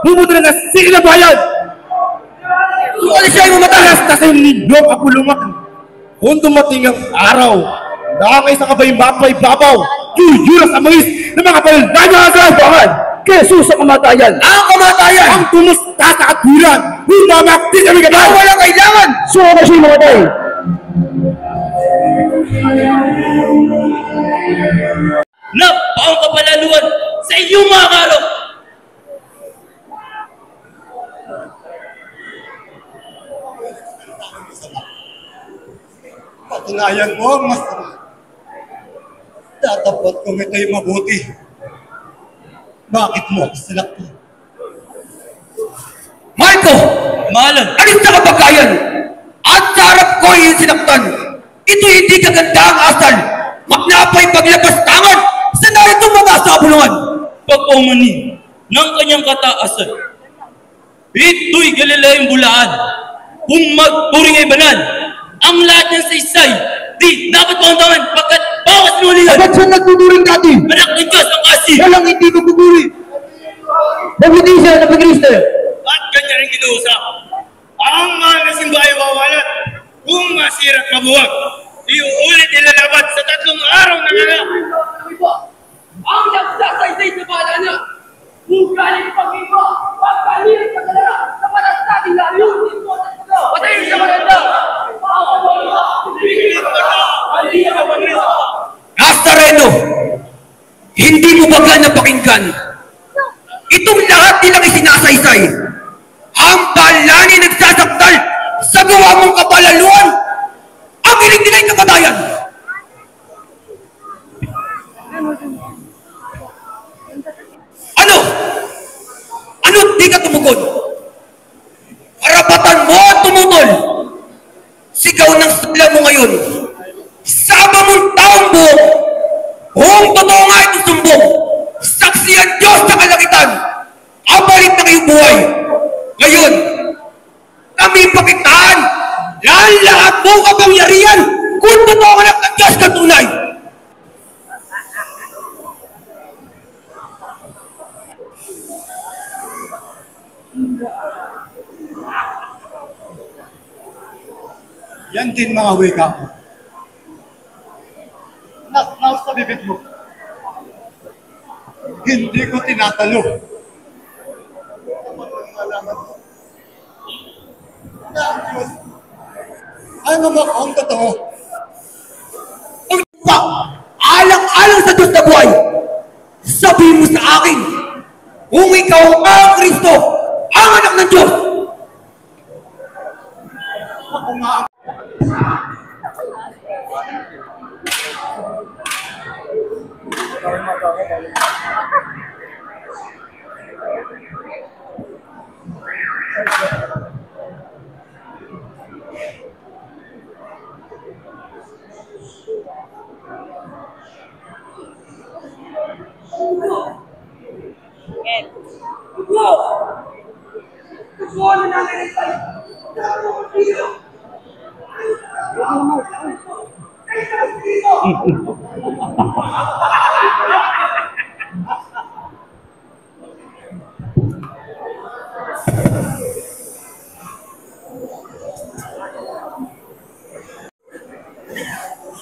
bumuto na sila bayan! Suwali siya yung matalas na sa ninyo kapulungan. Kung dumating ang araw, nakakay sa kabayang mapay babaw, yuyuras ang mangis ng mga palalanya sa labangan. Jesus ang kamatayan! Ang kamatayan! Ang tumusta sa katwiran, humamakti kami ka Ang walang kailangan! Suwa siya mamatay! Napakang kapalaluan sa iyong mga karok! Patunayan mo ang masama. Tatapat kung ito'y mabuti. Bakit mo ako sinaktan? Marco! Mahalan! Alis na kabagayan! At sa harap ko yung sinaktan! Ito hindi kaganda ang asal! Magnapay paglabas tangan sa naritong mga sabulungan! Pag-umani ng kanyang kataasan, ito'y Galileang bulaan. Kung magturing ay banal, ang lahat ng saysay, di dapat maundangan pagkat bawas nulihan. Ba't siya nagtuturing dati? Anak ng Diyos ang kasi. Walang hindi magtuturi. Bakit hindi siya napag-Kristo? At kanya rin inuusap. Ang mga nasimba ay wawalat. Kung masirang kabuwag, iuulit ilalabat sa 3 araw na nga. Ang nagsasaysay sa bala niya, mugaling pag-iba, pagpalilit sa kanila, sa paras natin layunin mo at ito. Patayin sa maganda! Nazareno! Hindi mo ba napakinggan? Itong lahat nilang isinasaysay. Ang balani nagsasakdal sa gawa mong kapalaluan. Ang hiling nila'y kamatayan. Ano? Ano't di ka tumugon? Karapatan mo at tumutol. Sigaw ng sala mo ngayon. Saba mong taong buong. Kung totoo nga ito sumbong. Saksi ang Diyos sa kalangitan. Abalit na kayong buhay. Ngayon, kami pakitaan dahil lahat mong kapangyarihan kung totoo nga ng Diyos katunay. Yan din mga wika ko. Nasnaw sa bibig mo. Hindi ko tinatalo. Malaman mo na ang Diyos ay mamakong totoo. Ang pa, alang-alang sa Diyos na buhay, sabihin mo sa akin, kung ikaw ang Kristo, ang anak ng Diyos. Ako nga ang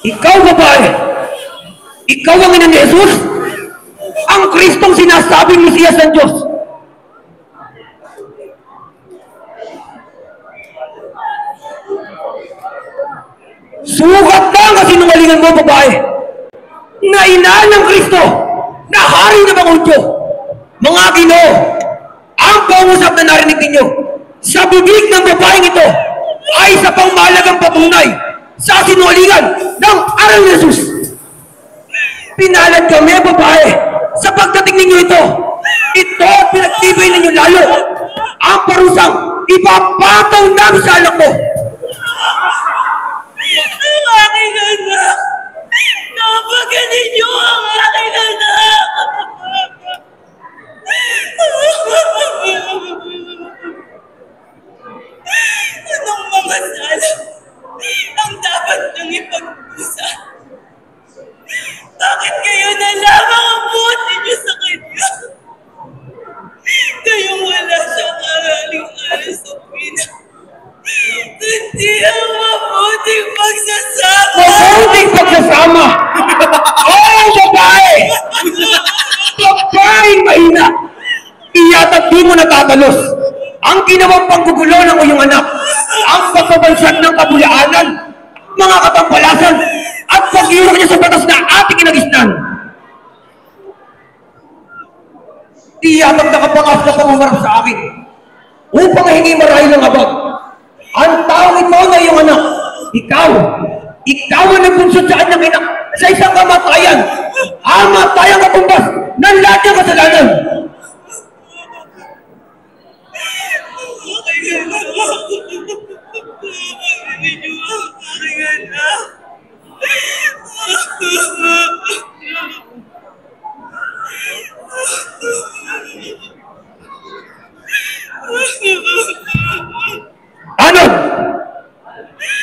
Ikaw babae, ikaw ang ina ni Jesus, ang Kristong sinasabing Mesiyas ng Diyos. Sugat na ang kasinungalingan mo, babae, na inaan ng Kristo, na hari ng mga Hudyo. Mga Ginoo, ang pangusap na narinig ninyo sa bibig ng babaeng ito ay sa pangmahalagang patunay sa sinungalingan ng aral ni Jesus. Pinalad kami, babae, sa pagdating ninyo ito. Ito at pinagtibay ninyo lalo ang parusang ipapataw namin sa anak mo. Ang aking anak! Napaganin niyo ang aking anak! Anong mga sala ang dapat nang ipagdusa? Bakit kayo na lamang ang buhat ninyo sa kanya? Kayong wala mo natatalos. Ang ginawang panggugulo ng iyong anak, ang pagbabansyag ng kabulaanan, mga katampalasan, at pag-iurok niya sa batas na ating kinagisnan. Tiyabag na kapangas na pangumarap sa akin upang hindi marahil ng abag. Ang taong ito na iyong anak, ikaw ang nagbunsod sa kanyang ina sa isang kamatayan, ang matayang katumbas ng lahat ng kasalanan. Ano?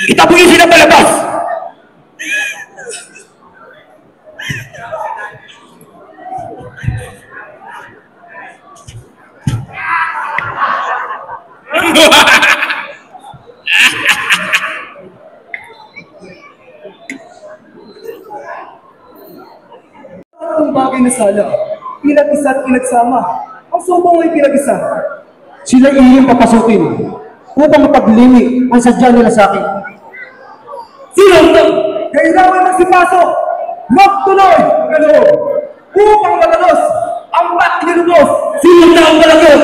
Itapuin sila palabas! Ang bagay na sala, pinag-isa at pinagsama. Ang subong ay pinag-isa. Sila iyong papasukin upang mapaglimi ang sadya nila sa akin. Sino ito? Kailangan magsipasok, magtuloy, magalaw, upang malalos ang ba't-inilugos. Sino na ang malagot?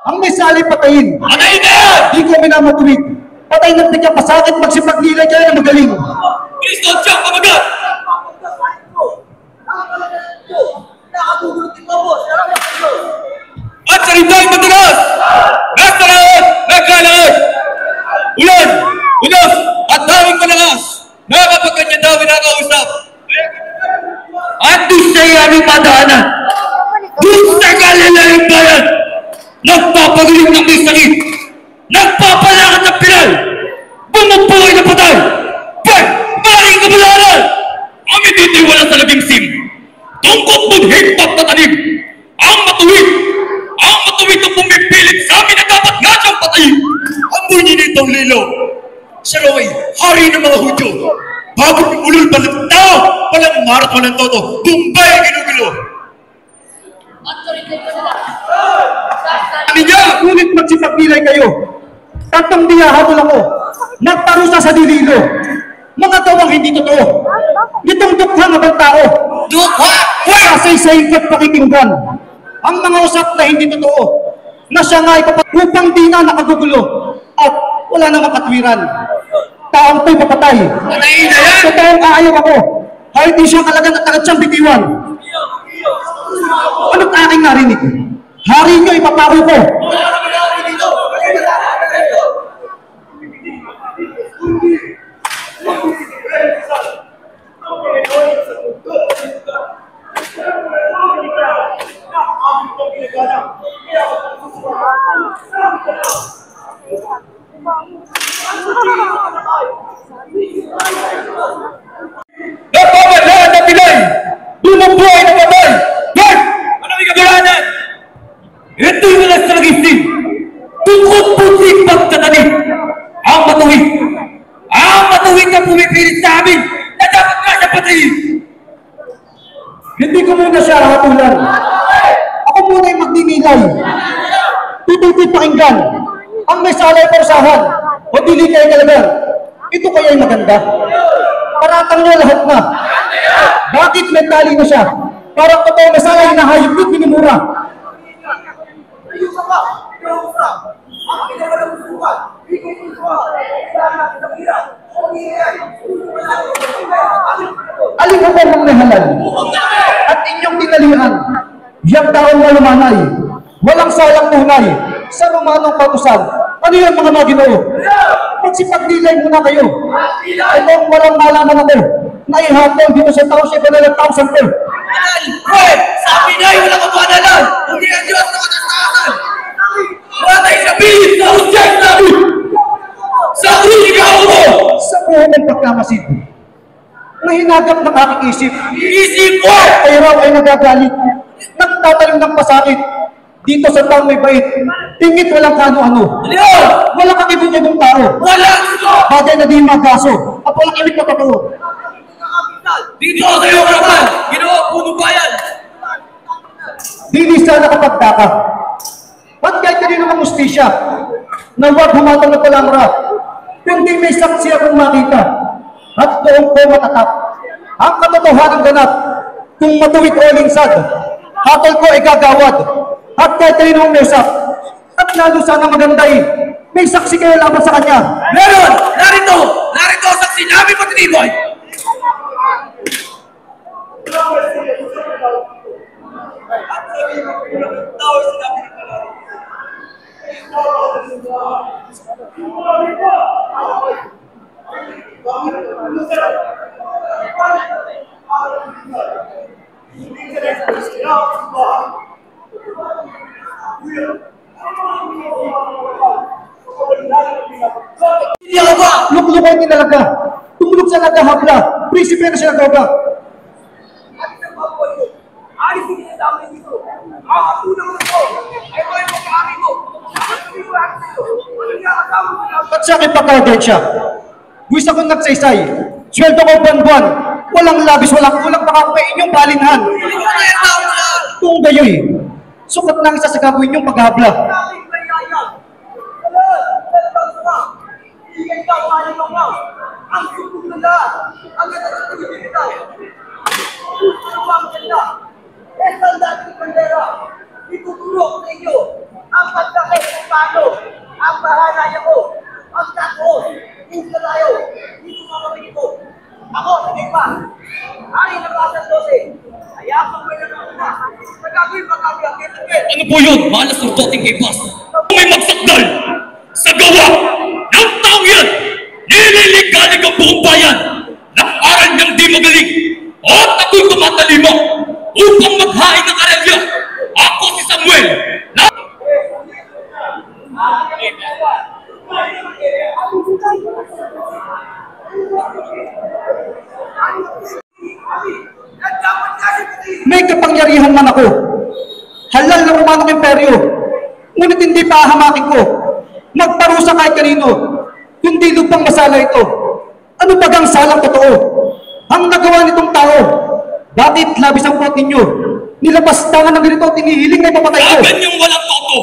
Ang may sali patayin. Patayin na yan! Di ko minamatuwid. Patay ng tigyan pasakit magsipaglilay kayo na magaling. Kristo at siyang kamagat! At sa rinday madalas! Nasa lahat! Nagkalaas! Ulan! Ulas! At daming malakas! Nakapagkanya daw nakausap! At doon sa iyong madaanan, doon sa kalilayang bayan, nagpapagaling ng may sakit, nagpapalakad ng pilal, bumubuhay na patay, maring kabularan, ang ititiwala sa labing sim, tungkot budhig pagtatanim, ang matuwid ang pumipilit sa amin na dapat nga siyang patayin. Amoy niya nitong lilo, siya raw ay hari ng mga Hudyo. Bago ulul balik tao, walang marat walang toto, Bombay ginugulo. Niya, ngunit magsipaglilay kayo. Tatlong diyahatol ako. Nagparusa sa dililo. Mga gawang hindi totoo. Itong dukhang abang tao. Dukha! Sasay-saying at pakikinggan. Ang mga usap na hindi totoo. Na siya nga upang di na nakagugulo. At wala na makatwiran. Taong to'y papatay. Patayin na yan! Totoong aayaw ako. Kahit di siyang kalagan at agad siyang bitiwan. Ano't aking narinig? Hari niyo ipapako ko. Napapalahan na Pilay! Bumubuhay na patay! Guard! Ano may kabulanan? Ito'y walas sa nagising! Tungkot putik pagtatanim! Ang matuwid na pumipilit sa amin na dapat nga siya patayin! Hindi ko muna siya hatulan. Ako muna yung magdinilay. Tututoy pakinggan. Ang may salay parusahan. O dili kayo kalagan. Ito kaya yung maganda. Paratang niya lahat na. Bakit mentali na siya? Parang totoo na salay na hayop at minumura. Alin ko ba ng nahalan? At inyong dinalihan, yang taong malumanay, walang salang tunay, sa Romanong kautusan. Ano yung mga maginoo? Magsipaglilay muna kayo. Itong walang malaman ako, na ihatong dito sa taong siya na tao sa ito. Hoy! Sa Pinay, walang kapanalan! Hindi ang Diyos na katastasan! Matay sa pilit na usyag namin! Sa ikaw mo! Sa buhay ng pagkamasid, na hinagap ng aking isip, Isip mo! ay raw ay nagagalit, nagtatalim ng pasakit, dito sa taong may bait, tingit walang kano-ano, Leon! walang kakibong-ibong tao, Walang ito! bagay na di magaso, at walang imig na totoo. Dito sa iyo, Karapan! Ginawa puno bayan! Dili sana kapagdaka. At kahit kanino ng mustisya, na huwag humatang na palangra, kundi may saksi akong makita. At doon ko matatap ang katotohanan ganap. Kung matuwid o linsad, hatol ko ay gagawad. At kahit kanino may usap, at lalo sana maganday, may saksi kayo laban sa kanya. Meron! Narito! Narito ang saksi namin, Patriniboy! Luklukay ni talaga. Tumulog sa nagkahabla. Prinsipe na siya nagkabla. Alisin niya sa amin dito. Ang hapunan mo ito ay may mag-aari mo. At sa akin pagkagad siya. Buwis akong nagsaysay. Sweldo ko buwan-buwan. Walang labis, walang kulang baka ko inyong balinhan. Kung gayoy, sukat na isa sa gagawin niyong paghabla. Ang sukong nila, ang nagtatagin nila. Ang ganda, esang dating bandera, ituturo sa inyo ang pagkakit ng paano, ang bahanaya ko, ang tatos, hindi na tayo, dito mamamili ko. Ako, hindi pa, hari ng kasang 12, kaya ako may nagkakuna, nagagawin pagkakit. Ano po yun, malas ng toting kay Bas? Kung may magsakdal sa gawa ng taong yan, nililigalig ang buong bayan ng aral niyang di magaling at ako'y tumatalima upang maghain ng aralya. Ako si Samuel na... May kapangyarihan man ako. Halal na umanong imperyo. Ngunit hindi pa ahamakin ko. Magparusa kahit kanino. Kundi lupang masala ito. Ano bagang salang totoo? Ang nagawa nitong tao. Bakit labis ang puwat ninyo? Nilabastangan ng ganito, tinihiling na ipapatay ko. Laban niyang walang toto.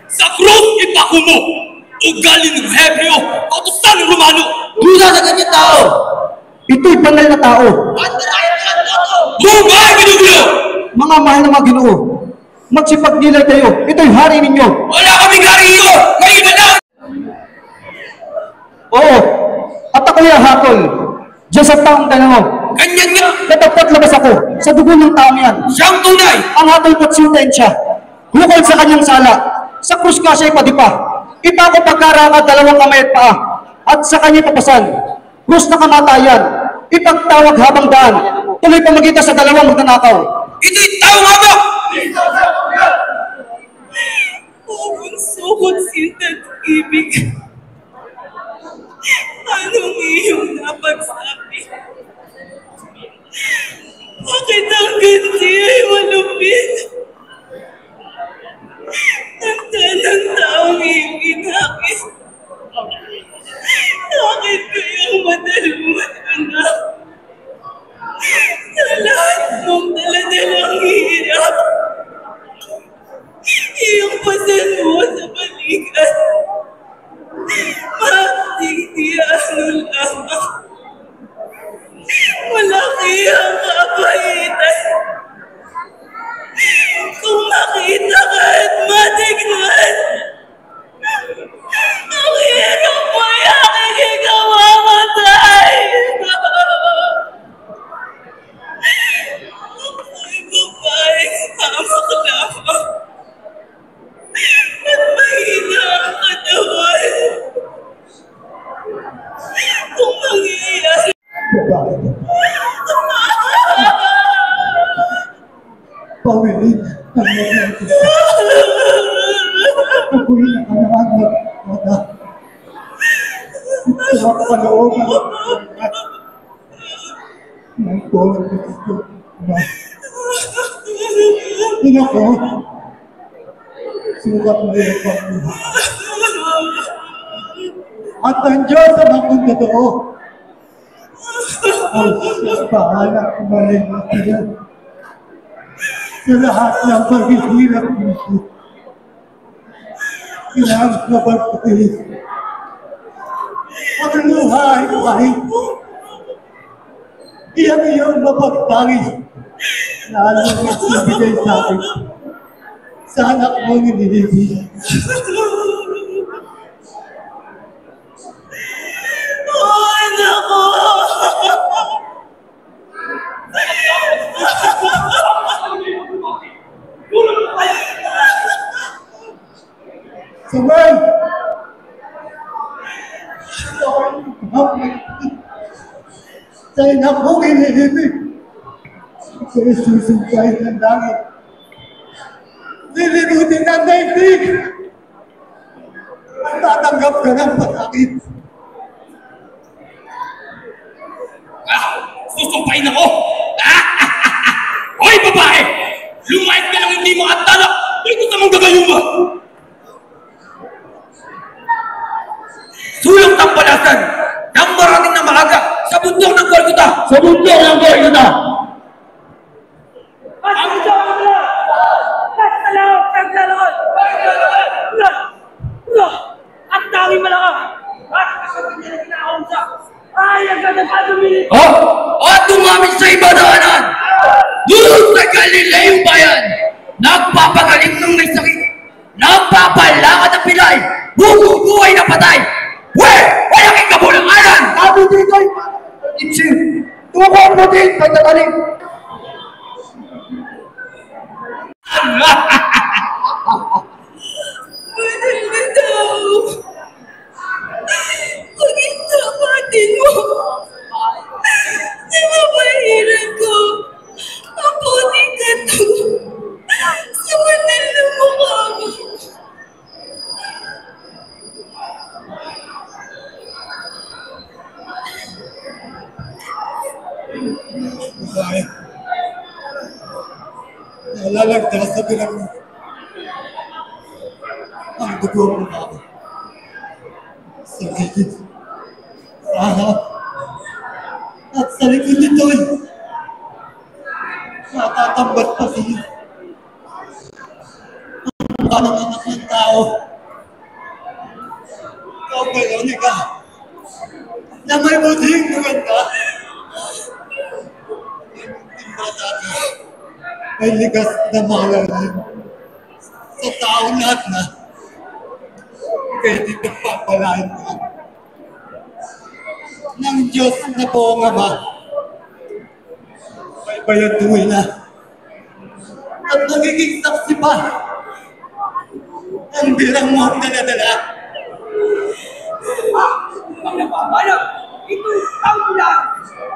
Sa krus ipako mo. Ugali ng Hebreo, kautusan ng Romano. Duda sa ganyan tao! Ito'y banal na tao. Bugay ginugulo! Mga mahal na mga Ginoo, magsipagnilay kayo. Ito'y hari ninyo. Wala kaming hari ito! Kayo ba na? Oo, at ako'y hatol. Diyan sa taong dalawa. Ganyan nga! Katapat labas ako sa dugo ng taong yan. Siyang tunay! Ang hatol ko't sentensya. Hukol sa kanyang sala. Sa krus ka siya'y padipa. Ipa ko pagkarangad dalawang kamay at paa. At sa kanya'y papasan. Krus na kamatayan. Ipagtawag habang daan. Tuloy pamagitan sa dalawang magnanakaw. Ito'y taong habak! Sukot sintat ibig. Anong iyong napagsabi? Bakit ang ganti ay malupit? Nanda ng taong iyong inakit. Bakit kayang madalumot, anak? Sa lahat mong daladalang hirap, iyong pasan mo sa balikan. Matigtiano lamang. Malaki ang kapaitan. Kung makita ka at matignan, ang hirap mo ay aking ikamamatay. Ako'y babaeng hamak lamang. At mahina ang katawan. Kung mangyayari. Pawilig ng mga ito. Ako'y nakanangag na ito ang panoogan ng tawag ito na ina ko sukat na iyong pagbuhay. At ang Diyos ang akong totoo ang bahala kumaling na sa lahat ng paghihirap dito. Kailangan ko magpapatid. Ang luhay ko. Iyan iyong mapagpangis. Lalo ang ibigay sa akin. Sa anak mong inilibig. Anak ko! Sabay! Sa anak mong inilibig. Sa isusumpay ng langit. Lilimutin ang daigdig. At tatanggap ka ng pasakit. Susumpain ako! Hoy, babae! Lumayas ka lang hindi makatala! May gusto mong gagawin mo! Sulong tampalasan ng maraming na maaga sa bundok ng Golgota! Sa bundok ng Golgota! At dami malaka! At kasabit na kinakausap! Ay, ang ganda pa dumili! At dumamit sa ibadaanan! Doon sa Galileong bayan! Nagpapagaling ng may sakit! Nagpapalakad ng pilay! Bubuhay na patay! Walang ikabulanganan! Sabi dito ay itsin! Tukong mo din pagtataling! Bitaw! Pag-ito patin mo! Di ba mahirap ko? Ang puti ka to! Sa manal na mukha mo! Babae. Nalalagdas sa bilang mo. Ang dugo mo na ako. Sa gilid. Sa harap. At sa likod nito'y natatambat pa siya. Ang parang anak ng tao. Ikaw, Veronica, na may buting maganda. May ligas na malalim sa taong lahat na kaya dito papalain ka ng Diyos na buong Ama. May bayaduhin na at magiging saksi pa ang birang mo ang daladala. Ang napapalag, ito'y tanggulan,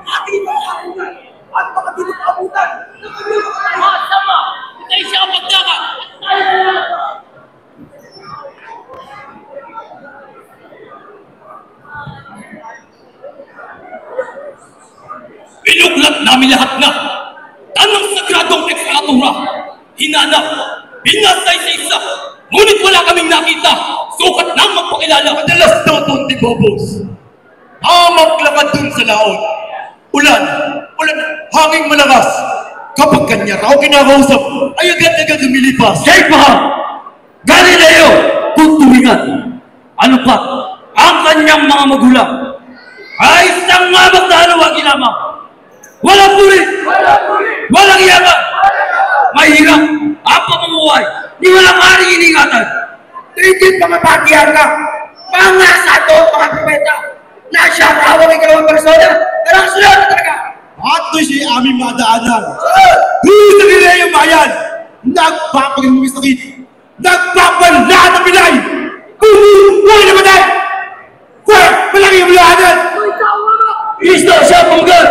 ating mga abutan, at baka di abutan ng kanyang mga Sama! Itay siya ang pagdaka! Tayo na lang! Binuklat namin lahat na tanang sagradong ekstratura. Hinanap, binasay sa isa, ngunit wala kaming nakita. Sukat nang magpakilala. Madalas daw itong tibobos. Maglakad dun sa laot. Ulan, hanging malakas. Kapag kanya raw kinakausap, ay agad-agad lumilipas. Kay Pahang, Galileo, kung tuwingan. Ano pa, ang kanyang mga magulang ay isang mabak na halawagi lamang. Walang puri, walang yaman, mahirap ang pamumuhay, di walang aring iningatan. Tigil mga patihan ka! Mga sato, mga propeta! Na siya ang hawak ng kalawang persona! Pero ang sunod na talaga! At doon siya aming madaanan. Doon sa Galileong bayan, nagpapaging sakit, nagpapalahat ng pilay, buhay na matay! Malaki ang bulahanan! Kristo siya punggal!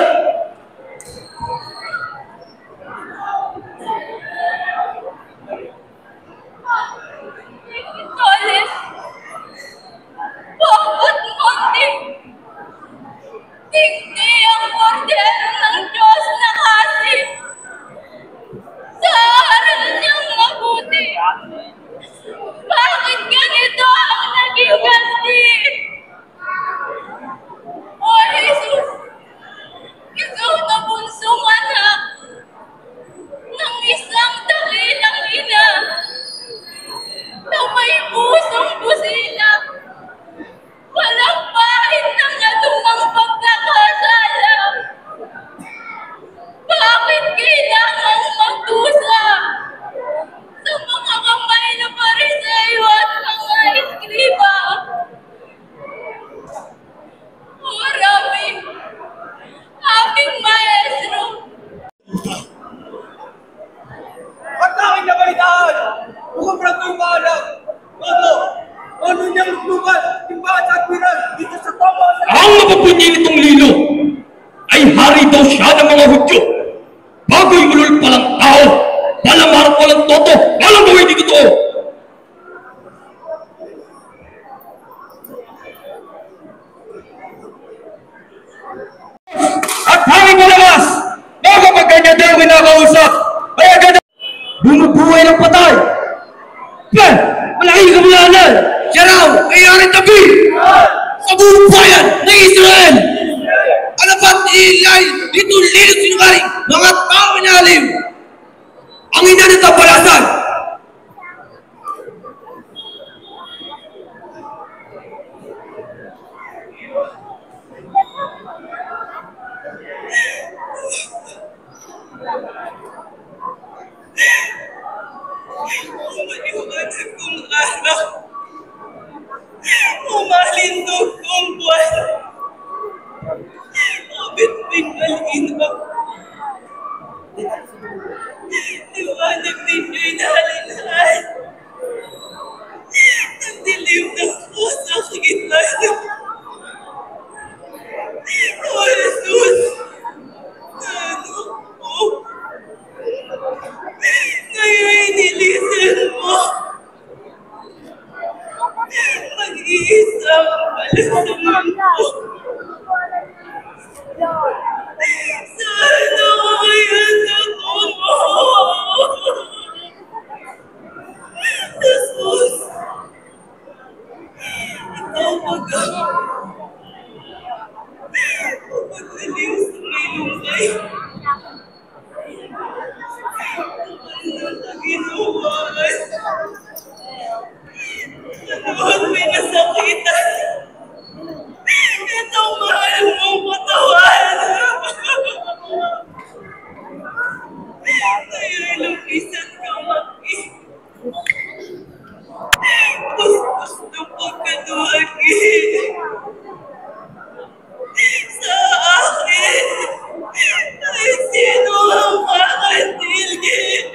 Toles! Bakit munti? Hindi ang kordero ng Diyos na kasi sa aral niyang mabuti. Bakit ganito ang naging ganti? O Jesus, hari daw siya ng mga Hudyo. Bago'y ulol palang tao, palamar palang toto, palang gawin di totoo. At hangin mo lamas, bago pag ganyan daw kinakausap, ay agad bumubuhay ng patay. Ben, malaking kamulanan. Siya raw, kayari tabi! Sa buong bayan ng Israel! Ano ba't ilay dito lilos sinungaling mga tao inalim? Ang ina ng tabalasan! Maliwanag kong araw. Umalindog kong buwan. Mabitbing malinaw. Liwanag ninyo'y nahalinhan. Ang dilim ng puso sa gitna ng O Jesus, ano po? Ngayon nilisan mo. Mag-iisang palusaman mo. Sana kaya sa tumo. Jesus, ikaw pag-aliw sa may lungay. Ano na ginawan? Ano pinasakitan? Itong mahal mong katawan. Ngayon lumisan ka maki. Gusto pagkaduhagi. Sa akin ay sino ang makatilgin.